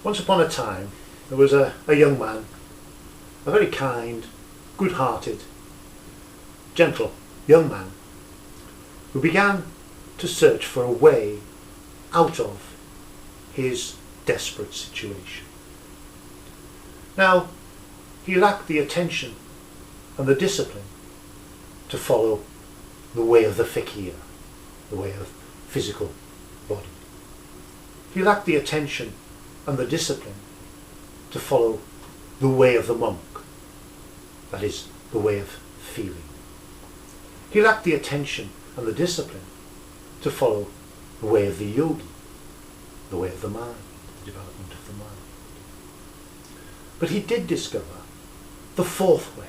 Once upon a time, there was a young man, a very kind, good-hearted, gentle young man, who began to search for a way out of his desperate situation. Now, he lacked the attention and the discipline to follow the way of the fakir, the way of physical body. He lacked the attention and the discipline to follow the way of the monk, that is, the way of feeling. He lacked the attention and the discipline to follow the way of the yogi, the way of the mind, the development of the mind. But he did discover the fourth way,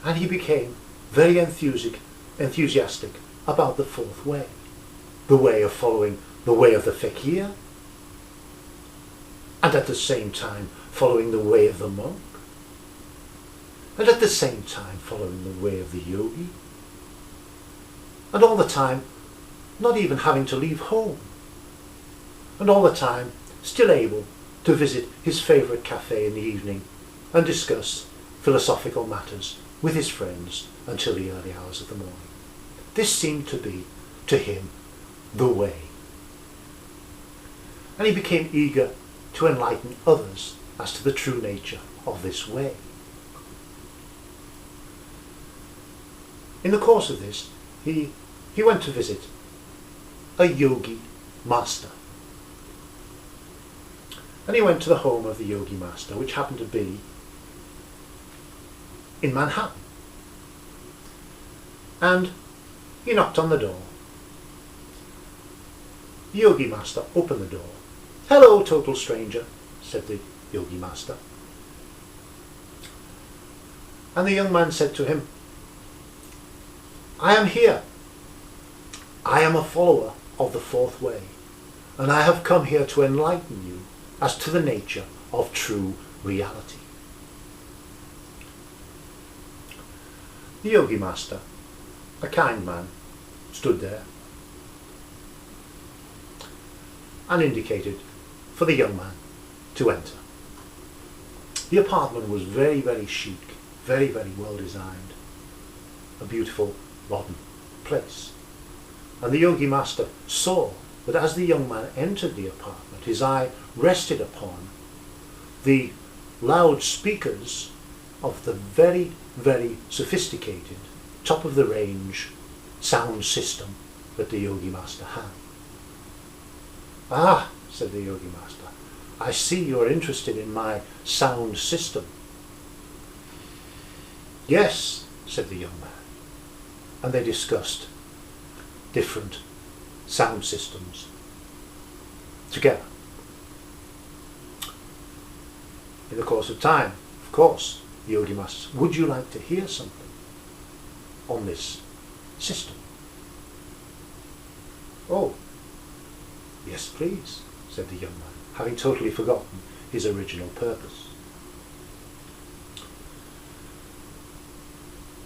and he became very enthusiastic about the fourth way, the way of following the way of the fakir, and at the same time following the way of the monk, and at the same time following the way of the yogi, and all the time not even having to leave home, and all the time still able to visit his favourite cafe in the evening and discuss philosophical matters with his friends until the early hours of the morning. This seemed to be, to him, the way. And he became eager to enlighten others as to the true nature of this way. In the course of this, he went to visit a yogi master. And he went to the home of the yogi master, which happened to be in Manhattan. And he knocked on the door. The yogi master opened the door. "Hello, total stranger," said the yogi master. And the young man said to him, "I am here. I am a follower of the fourth way, and I have come here to enlighten you as to the nature of true reality." The yogi master, a kind man, stood there and indicated for the young man to enter. The apartment was very, very chic, very, very well designed, a beautiful modern place. And the yogi master saw that as the young man entered the apartment, his eye rested upon the loudspeakers of the very, very sophisticated, top-of-the-range sound system that the yogi master had. "Ah," said the yogi master, "I see you're interested in my sound system." "Yes," said the young man. And they discussed different sound systems together. In the course of time, of course, the yogi master said, "Would you like to hear something on this system?" "Oh, yes, please," said the young man, having totally forgotten his original purpose.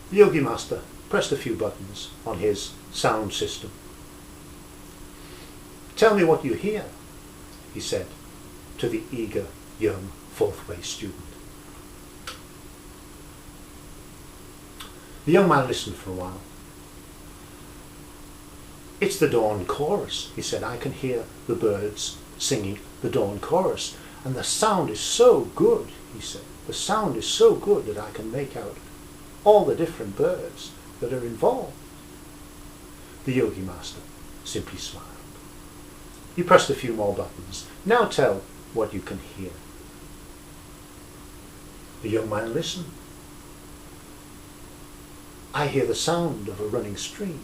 The yogi master pressed a few buttons on his sound system. "Tell me what you hear," he said to the eager young fourth-way student. The young man listened for a while. "It's the dawn chorus," he said. "I can hear the birds singing the dawn chorus, and the sound is so good," he said. "The sound is so good that I can make out all the different birds that are involved." The yogi master simply smiled. He pressed a few more buttons. "Now tell what you can hear." The young man listened. "I hear the sound of a running stream.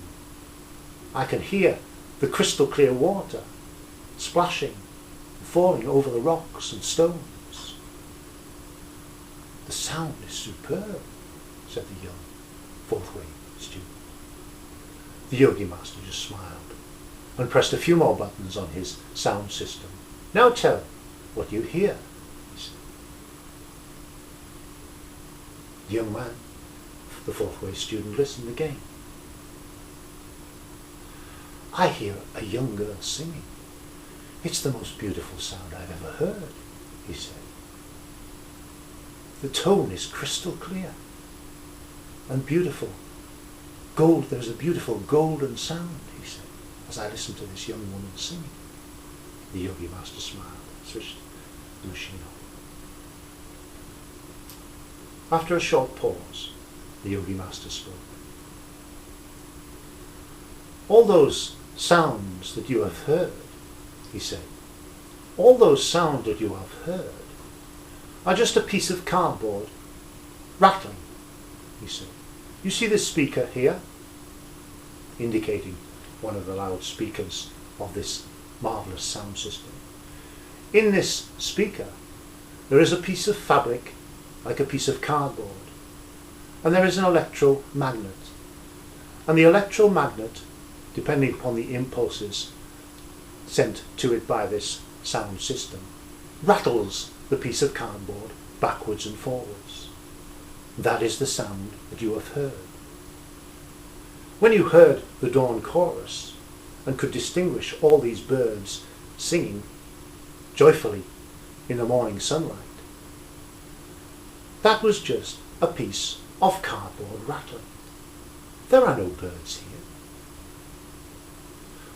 I can hear the crystal clear water splashing and falling over the rocks and stones." "The sound is superb," said the young fourth-way student. The yogi master just smiled and pressed a few more buttons on his sound system. "Now tell what you hear," he said. The young man, the fourth-way student, listened again. "I hear a young girl singing. "It's the most beautiful sound I've ever heard," he said. "The tone is crystal clear and beautiful. There's a beautiful golden sound," he said, as I listened to this young woman singing. The yogi master smiled and switched the machine off. After a short pause, the yogi master spoke. "All those sounds that you have heard," he said, "all those sounds that you have heard are just a piece of cardboard rattling," he said. "You see this speaker here?" Indicating one of the loudspeakers of this marvellous sound system. "In this speaker there is a piece of fabric like a piece of cardboard, and there is an electromagnet. And the electromagnet, depending upon the impulses sent to it by this sound system, rattles the piece of cardboard backwards and forwards. That is the sound that you have heard. When you heard the dawn chorus and could distinguish all these birds singing joyfully in the morning sunlight, that was just a piece of cardboard rattling. There are no birds here.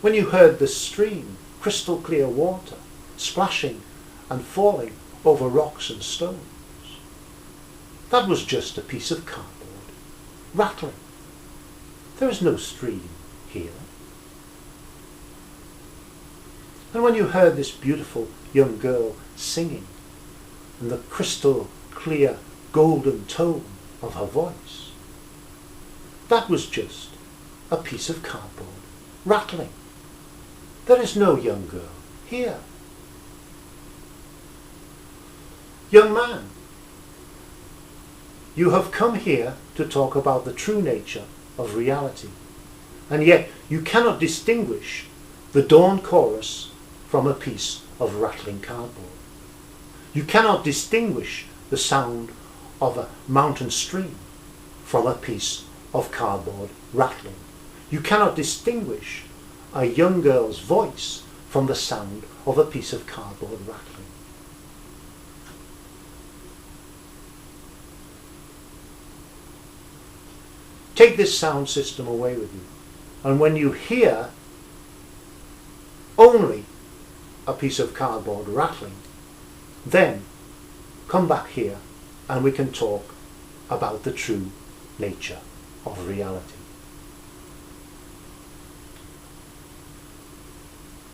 When you heard the stream, crystal clear water, splashing and falling over rocks and stones, that was just a piece of cardboard rattling. There is no stream here. And when you heard this beautiful young girl singing, and the crystal clear golden tone of her voice, that was just a piece of cardboard rattling. There is no young girl here. Young man, you have come here to talk about the true nature of reality, and yet you cannot distinguish the dawn chorus from a piece of rattling cardboard. You cannot distinguish the sound of a mountain stream from a piece of cardboard rattling. You cannot distinguish a young girl's voice from the sound of a piece of cardboard rattling. Take this sound system away with you, and when you hear only a piece of cardboard rattling, then come back here and we can talk about the true nature of reality.